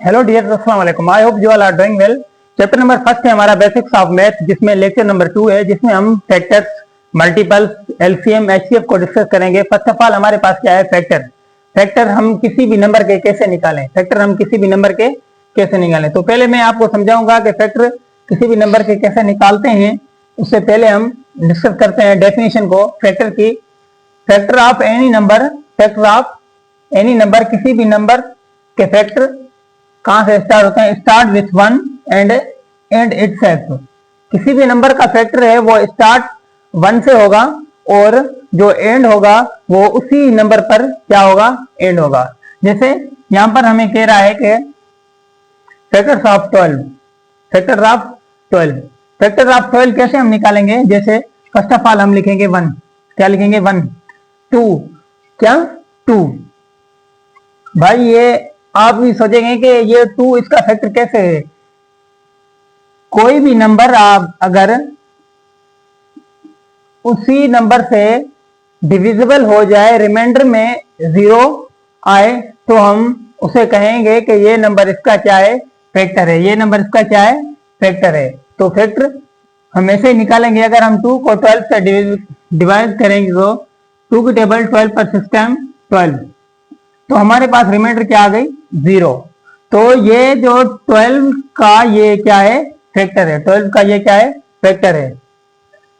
Hello dear, अस्सलाम वालेकुम। I hope you all are doing well. Chapter number first है हमारा बेसिक्स ऑफ मैथ, जिसमें लेक्चर नंबर 2 है, जिसमें हम फैक्टर्स, मल्टीपल्स, एलसीएम, एचसीएफ को डिस्कस करेंगे। फर्स्ट ऑफ ऑल हमारे पास क्या है? फैक्टर। फैक्टर हम किसी भी नंबर के कैसे निकालें? फैक्टर हम किसी भी नंबर के कैसे निकालें? तो पहले मैं आपको समझाऊंगा कि फैक्टर किसी भी नंबर के कैसे निकालते हैं। उससे पहले हम डिस्कस करते हैं डेफिनेशन को फैक्टर की। Factor of any number, factor of any number, किसी भी नंबर के फैक्टर कहां से स्टार्ट होते हैं? Start with 1 and and itself. किसी भी नंबर का फैक्टर है वो स्टार्ट 1 से होगा और जो एंड होगा वो उसी नंबर पर क्या होगा? एंड होगा। जैसे यहां पर हमें कह रहा है कि factors of 12, factor of 12, factor of 12 कैसे हम निकालेंगे? जैसे फर्स्ट ऑफ ऑल हम लिखेंगे 1। क्या लिखेंगे? 1। 2, क्या 2? भाई ये आप भी सोचेंगे कि ये 2 इसका फैक्टर कैसे है? कोई भी नंबर आप अगर उसी नंबर से डिविजिबल हो जाए, रिमाइंडर में 0 आए, तो हम उसे कहेंगे कि ये नंबर इसका क्या है? फैक्टर है। ये नंबर इसका क्या है? फैक्टर है। तो फैक्टर हम ऐसे ही निकालेंगे। अगर हम 2 को 12 से डिवाइड करेंगे तो 2 की टेबल 12 पर 6 टाइम 12, तो हमारे पास रिमाइंडर क्या आ गई? 0। तो ये जो 12 का ये क्या है? फैक्टर है। 12 का ये क्या है? फैक्टर है।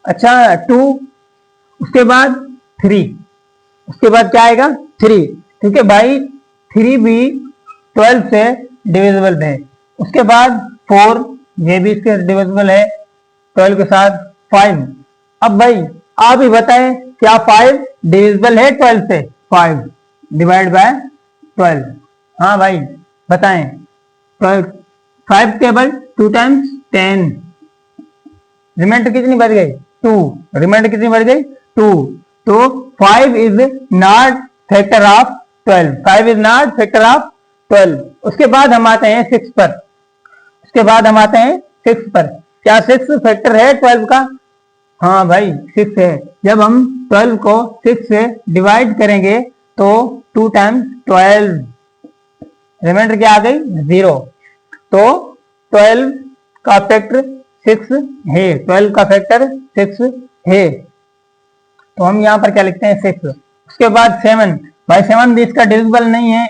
अच्छा 2, उसके बाद 3, उसके बाद क्या आएगा? 3, क्योंकि भाई 3 भी 12 से डिविजिबल है। उसके बाद 4, ये भी इसके डिविजिबल है 12 के साथ। 5, अब भाई आप ही बताएं, क्या 5 डिविजिबल है 12 से? 5 डिवाइड बाय 12, हाँ भाई बताएं। 12, 5 टेबल 2 टाइम्स 10, रिमाइंडर कितनी बढ़ गई? 2। रिमाइंडर कितनी बढ़ गई? 2। तो 5 is not factor of 12। 5 is not factor of 12। उसके बाद हम आते हैं 6 पर। उसके बाद हम आते हैं 6 पर। क्या 6 फैक्टर है 12 का? हाँ भाई 6 है। जब हम 12 को 6 से डिवाइड करेंगे तो 2 टाइम्स 12, रिमाइंडर क्या आ गई? 0। तो 12 का फैक्टर 6 है। 12 का फैक्टर 6 है। तो हम यहां पर क्या लिखते हैं? 6। उसके बाद 7, भाई 7 भी इसका डिविजिबल नहीं है।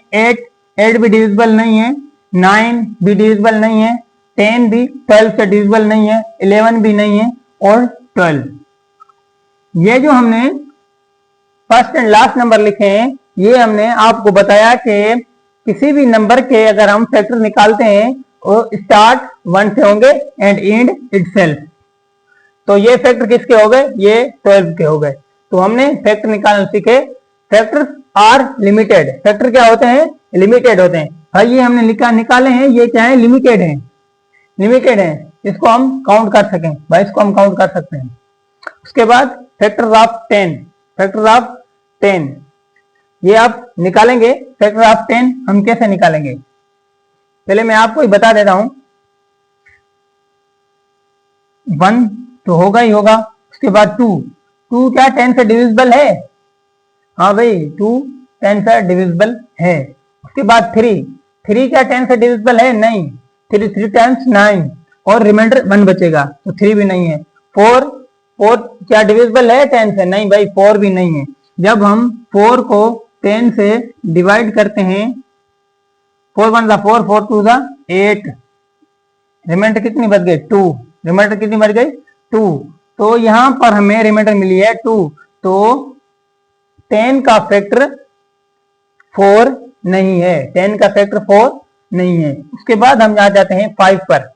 8 भी डिविजिबल नहीं है। 9 भी डिविजिबल नहीं है। 10 भी 12 से डिविजिबल नहीं है। 11 भी नहीं है और 12। ये जो हमने फर्स्ट एंड लास्ट नंबर लिखे हैं, ये हमने आपको बताया कि किसी भी नंबर के अगर हम फैक्टर निकालते हैं वो स्टार्ट 1 से होंगे एंड एंड इटसेल्फ। तो ये फैक्टर किसके हो गए? ये 12 के हो गए। तो हमने फैक्टर निकालना सीखे। Factors are limited. फैक्टर क्या होते हैं? लिमिटेड होते हैं। भाई ये हमने निकाले हैं, ये क्या है? लिमिटेड है। लिमिटेड है, इसको हम काउंट कर सकें। भाई इसको हम काउंट कर सकते हैं। उसके बाद फैक्टर ऑफ 10, फैक्टर ऑफ 10 ये आप निकालेंगे। फैक्टर ऑफ 10 हम कैसे निकालेंगे? पहले मैं आपको ही बता देता हूं। 1 तो होगा ही होगा। उसके बाद 2, 2 क्या 10 से डिविजिबल है? हाँ भाई 2 10 से डिविजिबल है। उसके बाद 3, 3 क्या 10 से डिविजिबल है? नहीं। 3 टाइम्स 9 और रिमाइंडर 1 बचेगा, तो 3 भी नहीं है। 4, 4 क्या डिविजिबल है 10 से? नहीं भाई 4 भी नहीं है। जब हम 4 को 10 से डिवाइड करते हैं, 4 1 जा 4, 4 2 जा 8, रिमाइंडर कितनी बच गई? 2। रिमाइंडर कितनी बच गई? 2। तो यहां पर हमें रिमाइंडर मिली है 2। तो 10 का फैक्टर 4 नहीं है। 10 का फैक्टर 4 नहीं है। उसके बाद हम आ जाते हैं 5 पर।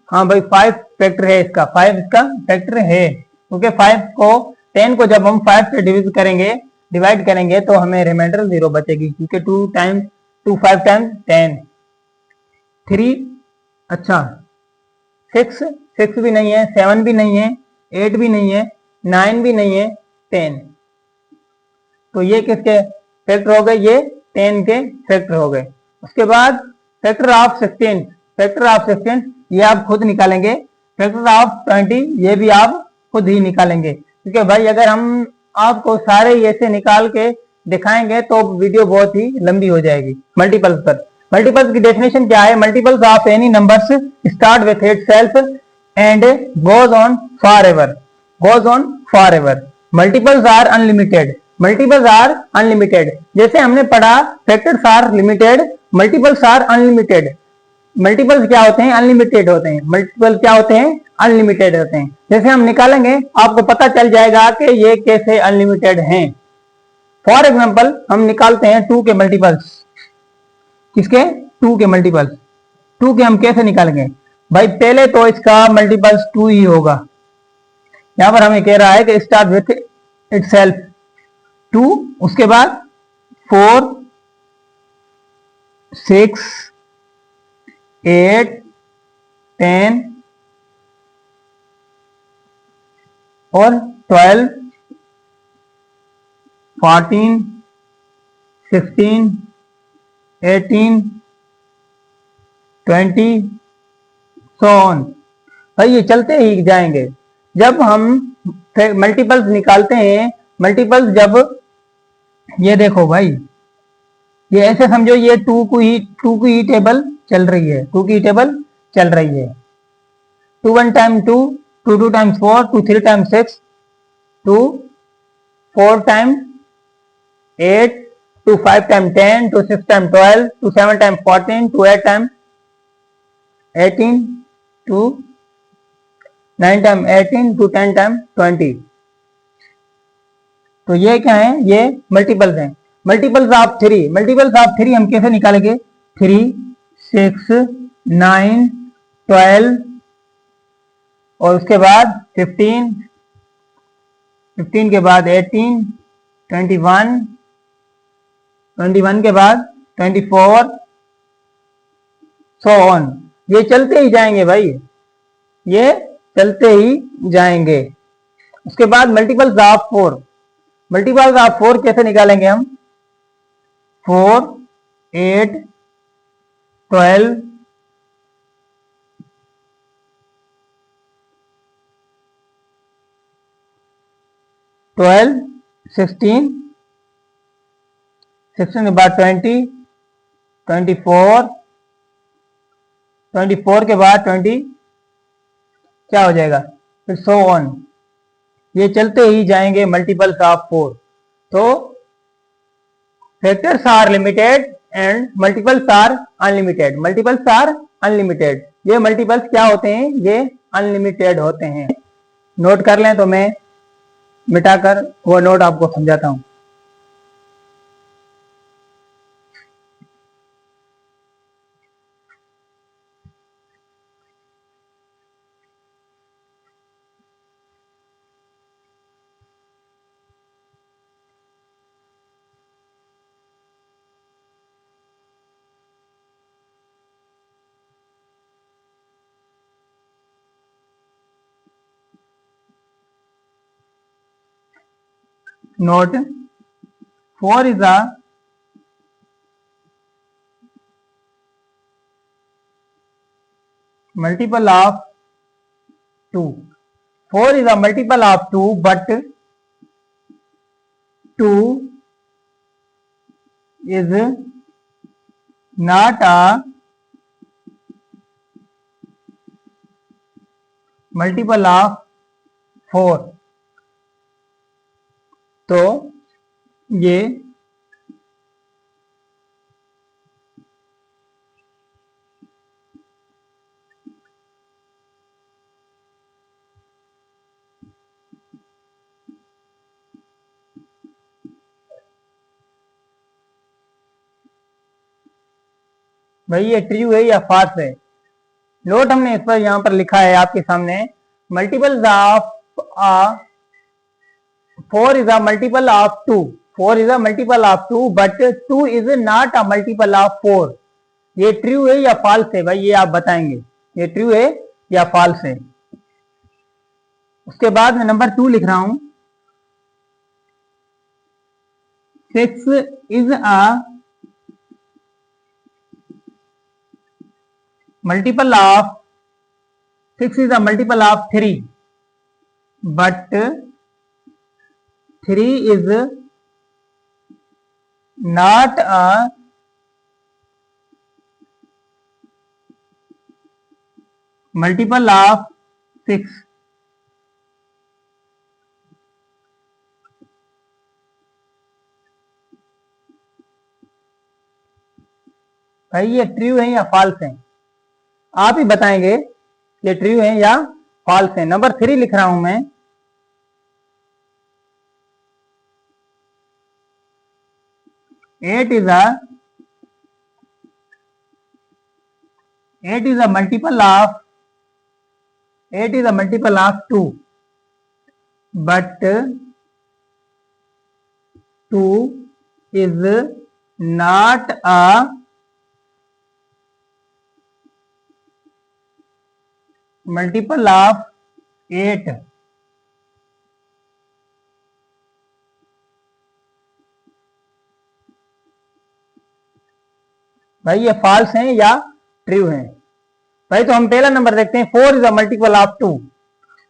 हाँ भाई 5 फैक्टर है इसका। 5 इसका फैक्टर है, क्योंकि 5 को 10 को जब हम 5 से डिवाइड करेंगे तो हमें रिमाइंडर 0 बचेगी, क्योंकि 2 5 टाइम्स 10। 3, अच्छा 6 भी नहीं है। 7 भी नहीं है। 8 भी नहीं है। 9 भी नहीं है। 10, तो ये किसके फैक्टर हो गए? ये 10 के फैक्टर हो गए। उसके बाद फैक्टर ऑफ 16, फैक्टर ऑफ 16 ये आप खुद निकालेंगे। फैक्टर ऑफ 20 ये भी आप खुद ही निकालेंगे, क्योंकि भाई अगर हम आपको सारे ऐसे निकाल के दिखाएंगे तो वीडियो बहुत ही लंबी हो जाएगी मल्टीपल पर। मल्टीपल्स की डेफिनेशन क्या है? Multiples of any numbers start with itself and goes on forever, goes on forever. Multiples are unlimited, multiples are unlimited. जैसे हमने पढ़ा factors are limited, multiples are unlimited. Multiples क्या होते हैं? अनलिमिटेड होते हैं। मल्टीपल क्या होते हैं? अनलिमिटेड होते हैं। जैसे हम निकालेंगे आपको पता चल जाएगा कि ये कैसे अनलिमिटेड हैं। फॉर एग्जाम्पल हम निकालते हैं 2 के मल्टीपल्स। किसके? 2 के मल्टीपल्स। 2 के हम कैसे निकालेंगे भाई? पहले तो इसका मल्टीपल्स 2 ही होगा। यहां पर हमें कह रहा है कि स्टार्ट विथ इटसेल्फ 2, उसके बाद 4 6 8 10 और 12 14 16 18 20 सो ऑन। भाई ये चलते ही जाएंगे। जब हम मल्टीपल्स निकालते हैं, मल्टीपल्स जब, ये देखो भाई, ये ऐसे समझो ये 2 की ही टेबल चल रही है, 2 की टेबल चल रही है। 2 1 time 2, 2 2 times 4, 2 3 times 6, 2 4 time 8, 2 5 time 10, 2 6 time 12, 2 7 time 14, 2 8 time 18, 2 9 time 18, 2 10 time 20। तो ये क्या है? ये मल्टीपल्स हैं। मल्टीपल्स ऑफ 3, मल्टीपल्स ऑफ 3 हम कैसे निकालेंगे? 3 6 9 12 और उसके बाद 15, 15 के बाद 18 21, 21 के बाद 24 सो ऑन। ये चलते ही जाएंगे भाई, ये चलते ही जाएंगे। उसके बाद मल्टीपल्स ऑफ 4, मल्टीपल्स ऑफ 4 कैसे निकालेंगे हम? 4 8 12 12 16, 16 के बाद 20 24, 24 के बाद 20 क्या हो जाएगा? फिर सो ऑन। ये चलते ही जाएंगे मल्टीपल्स ऑफ 4। तो factors are limited and multiples are unlimited, multiples are unlimited. ये मल्टीपल्स क्या होते हैं? ये अनलिमिटेड होते हैं। नोट कर लें तो मैं मिटाकर वो नोट आपको समझाता हूं। Note 4 is a multiple of 2. 4 is a multiple of 2, but 2 is not a multiple of 4. तो ये भाई ये ट्रू है या फॉल्स है? नोट हमने इस पर यहां पर लिखा है आपके सामने, multiples of 4 is a multiple of 2. 4 is a multiple of 2, but 2 is not a multiple of 4. ये ट्रू है या फॉल्स है भाई? ये आप बताएंगे, ये ट्रू है या फॉल्स है। उसके बाद मैं नंबर 2 लिख रहा हूं, 6 is a multiple of 6 is a multiple of 3, but 3 is not a multiple of 6। भाई ये ट्रू है या फॉल्स है, आप ही बताएंगे ये ट्रू है या फॉल्स है। नंबर 3 लिख रहा हूं मैं। Eight is a multiple of 2, but 2 is not a multiple of 8। भाई ये फॉल्स है या ट्रू है। भाई तो हम पहला नंबर देखते हैं। 4 is a multiple of 2।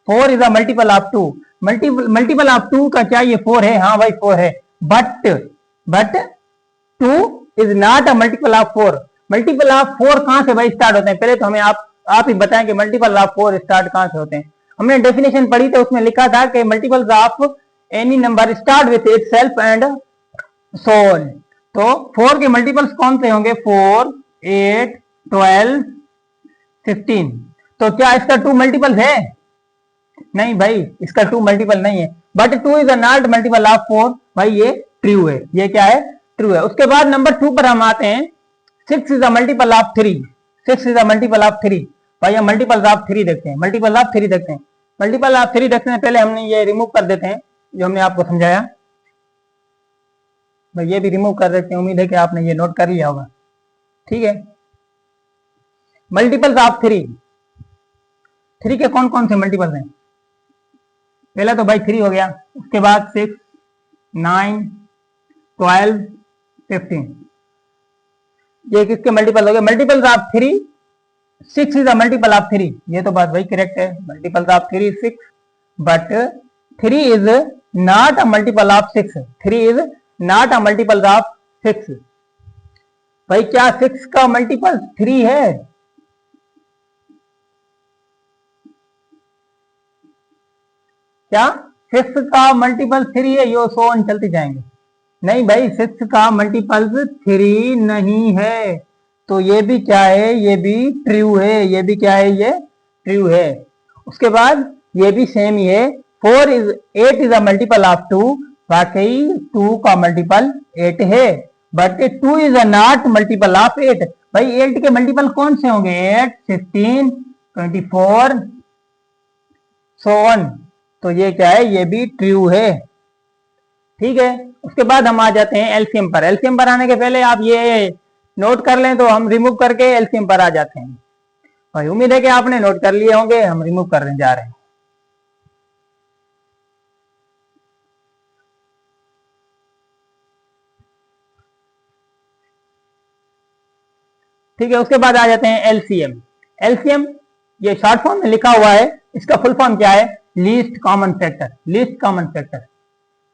4 is a multiple of 2। Multiple of 2 का क्या ये 4 है? हाँ भाई 4 है। But 2 is not a multiple of 4। Multiple of 4 कहां से भाई स्टार्ट होते हैं? पहले तो हमें आप ही बताएं कि मल्टीपल ऑफ 4 स्टार्ट कहां से होते हैं। हमने डेफिनेशन पढ़ी तो उसमें लिखा था कि multiples of any number start with itself and so on. तो 4 के मल्टीपल्स कौन से होंगे? 4, 8, 12, 15। तो क्या इसका 2 मल्टीपल है? नहीं भाई, इसका 2 मल्टीपल नहीं है। But 2 is a not multiple of 4। भाई ये ट्रू है। ये क्या है? ट्रू है। उसके बाद नंबर 2 पर हम आते हैं। 6 is a multiple of 3। 6 is a multiple of 3। भाई हम मल्टीपल ऑफ 3 देखते हैं। मल्टीपल ऑफ 3 देखते हैं। मल्टीपल ऑफ 3 देखते हैं पहले हमने ये रिमूव कर देते हैं जो हमने आपको समझाया। भाई ये भी रिमूव कर देते हैं। उम्मीद है कि आपने ये नोट कर लिया होगा। ठीक है। मल्टीपल्स ऑफ 3 के कौन कौन से मल्टीपल्स हैं? पहला तो भाई 3 हो गया। उसके बाद 6, 9, 12, 15। ये किसके मल्टीपल हो गए? Multiples of 3। 6 is a multiple of 3। ये तो बात भाई करेक्ट है। Multiples of 3 6, but 3 is not a multiple of 6। 3 is not a multiple of 6। भाई क्या 6 का मल्टीपल 3 है? क्या 6 का मल्टीपल 3 है? यो सो ऑन चलते जाएंगे। नहीं भाई, 6 का मल्टीपल 3 नहीं है। तो ये भी क्या है? ये भी ट्रू है। ये भी क्या है? ये ट्रू है। उसके बाद ये भी सेम ही है। 8 इज अ मल्टीपल ऑफ 2। वाकई 2 का मल्टीपल 8 है। But 2 is a not multiple of 8। भाई 8 के मल्टीपल कौन से होंगे? 8, 15, 24, सो ऑन। तो ये क्या है? ये भी ट्रू है। ठीक है। उसके बाद हम आ जाते हैं एलसीएम पर। एलसीएम पर आने के पहले आप ये नोट कर लें तो हम रिमूव करके एलसीएम पर आ जाते हैं। भाई उम्मीद है कि आपने नोट कर लिए होंगे। हम रिमूव करने जा रहे हैं। ठीक है। उसके बाद आ जाते हैं एलसीएम। एलसीएम ये शॉर्ट फॉर्म में लिखा हुआ है। इसका फुल फॉर्म क्या है? Least common factor. Least common factor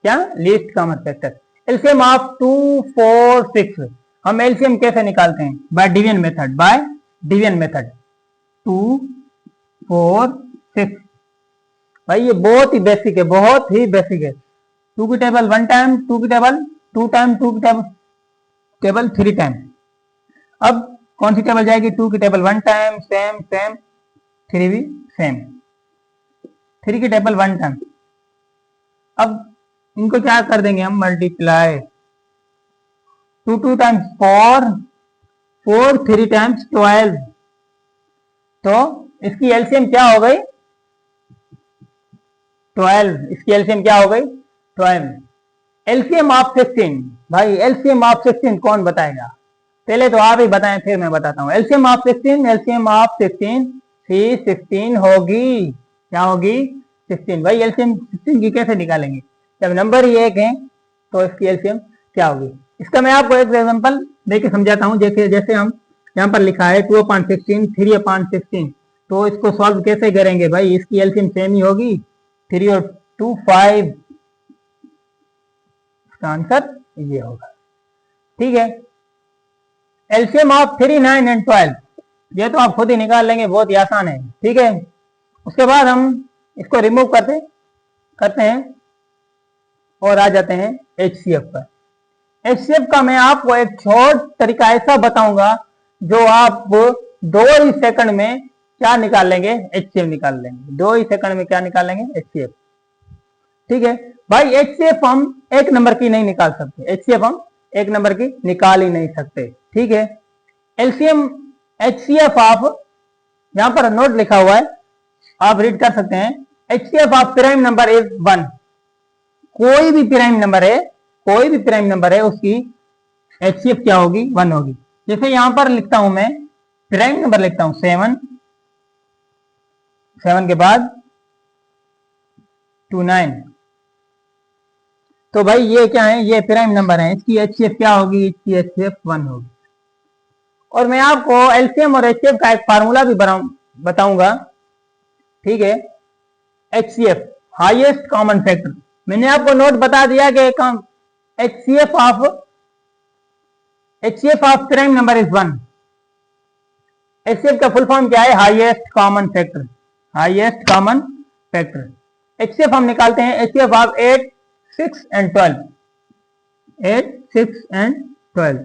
क्या? Least common factor. LCM of 2, 4, 6। हम एलसीएम कैसे निकालते हैं? By division method. By division method. 2, 4, 6। भाई ये बहुत ही बेसिक है। बहुत ही बेसिक है। 2 की टेबल 1 टाइम, 2 की टेबल 2 टाइम, 2 की टेबल 3 टाइम। अब कौन सी टेबल जाएगी? 2 की टेबल 1 टाइम, सेम सेम। 3 भी सेम। 3 की टेबल 1 टाइम। अब इनको क्या कर देंगे हम? मल्टीप्लाई। 2 2 times 4, 4 3 times 12। तो इसकी एलसीएम क्या हो गई? 12। इसकी एलसीएम क्या हो गई? 12। LCM of 16। भाई एलसीएम ऑफ 16 कौन बताएगा? पहले तो आप ही बताएं फिर मैं बताता हूं। LCM of 16। एलसीएम ऑफ 16 16 होगी। क्या होगी? 16। भाई एलसीएम 16 की कैसे निकालेंगे? जब नंबर ही एक है तो इसकी एलसीएम क्या होगी? इसका मैं आपको एक एग्जांपल देके समझाता हूं। जैसे हम यहाँ पर लिखा है 2/16, 3/16। तो इसको सॉल्व कैसे करेंगे? भाई इसकी एलसीएम सेम ही होगी। 3 और 2 5। इसका आंसर ये होगा। ठीक है। LCM of 3, 9 and 12। ये तो आप खुद ही निकाल लेंगे, बहुत ही आसान है। ठीक है, उसके बाद हम इसको रिमूव करते हैं और आ जाते हैं HCF पर। HCF का मैं आपको एक छोट तरीका ऐसा बताऊंगा जो आप 2 ही सेकंड में क्या निकाल लेंगे, HCF निकाल लेंगे। 2 ही सेकंड में क्या निकाल लेंगे, HCF। ठीक है भाई, HCF हम एक नंबर की नहीं निकाल सकते, HCF हम एक नंबर की निकाल ही नहीं सकते। ठीक है, LCM HCF आप यहां पर नोट लिखा हुआ है, आप रीड कर सकते हैं। HCF of prime number is 1। कोई भी प्राइम नंबर है उसकी HCF क्या होगी, 1 होगी। जैसे यहां पर लिखता हूं मैं, प्राइम नंबर लिखता हूं 7 के बाद 2 9, तो भाई ये क्या है, ये प्राइम नंबर है, इसकी HCF क्या होगी, इसकी HCF 1 होगी। और मैं आपको LCM और HCF का एक फार्मूला भी बताऊंगा। ठीक है, HCF हाईएस्ट कॉमन फैक्टर, मैंने आपको नोट बता दिया कि HCF of prime number is 1। HCF का फुल फॉर्म क्या है, हाईएस्ट कॉमन फैक्टर। HCF हम निकालते हैं, HCF ऑफ 8 6 एंड 12। 8 6 एंड 12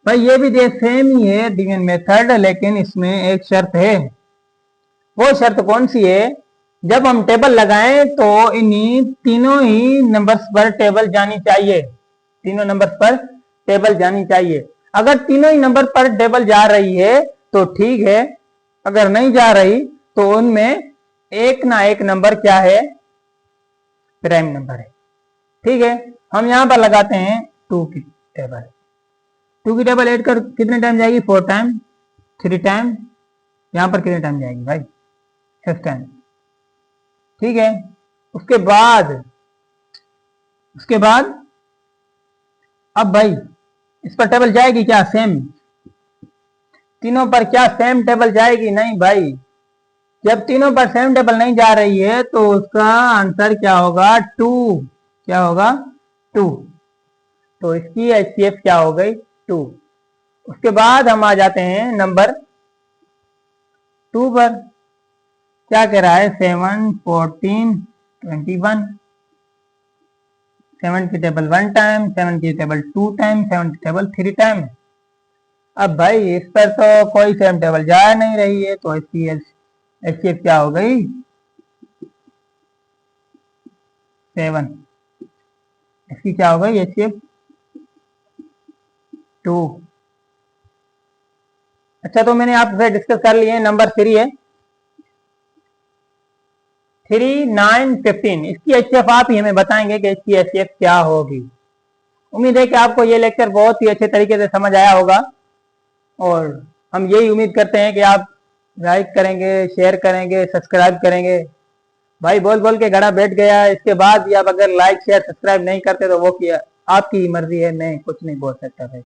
भाई ये भी सेम ही है डिवीजन मेथड, लेकिन इसमें एक शर्त है। वो शर्त कौन सी है, जब हम टेबल लगाएं तो इन्हीं तीनों ही नंबर्स पर टेबल जानी चाहिए। अगर तीनों ही नंबर पर टेबल जा रही है तो ठीक है, अगर नहीं जा रही तो उनमें एक ना एक नंबर क्या है, प्राइम नंबर है। ठीक है, हम यहां पर लगाते हैं 2 की टेबल ऐड कर कितने टाइम जाएगी, 4 टाइम, 3 टाइम, यहां पर कितने टाइम जाएगी भाई, 6 टाइम। ठीक है, उसके बाद अब भाई इस पर टेबल जाएगी क्या, सेम तीनों पर क्या सेम टेबल जाएगी, नहीं भाई। जब तीनों पर सेम टेबल नहीं जा रही है तो उसका आंसर क्या होगा, 2। क्या होगा, 2। तो इसकी HCF क्या हो गई, 2। उसके बाद हम आ जाते हैं नंबर 2 पर। क्या कह रहा है, 7 14 21। 7 की टेबल 1 टाइम, 7 की टेबल 2 टाइम, 7 की टेबल 3 टाइम। अब भाई इस पर तो कोई सेम टेबल जा नहीं रही है, तो इसकी HCF क्या हो गई, 7। इसकी क्या हो गई, HCF 2। अच्छा, तो मैंने आपसे डिस्कस कर लिए। नंबर 3 है 3 9 15। इसकी HCF आप ही हमें बताएंगे कि इसकी HCF क्या होगी। उम्मीद है कि आपको ये लेक्चर बहुत ही अच्छे तरीके से समझ आया होगा, और हम यही उम्मीद करते हैं कि आप लाइक करेंगे, शेयर करेंगे, सब्सक्राइब करेंगे। भाई बोल बोल के घड़ा बैठ गया, इसके बाद भी आप अगर लाइक शेयर सब्सक्राइब नहीं करते तो वो आपकी मर्जी है, मैं कुछ नहीं बोल सकता भाई।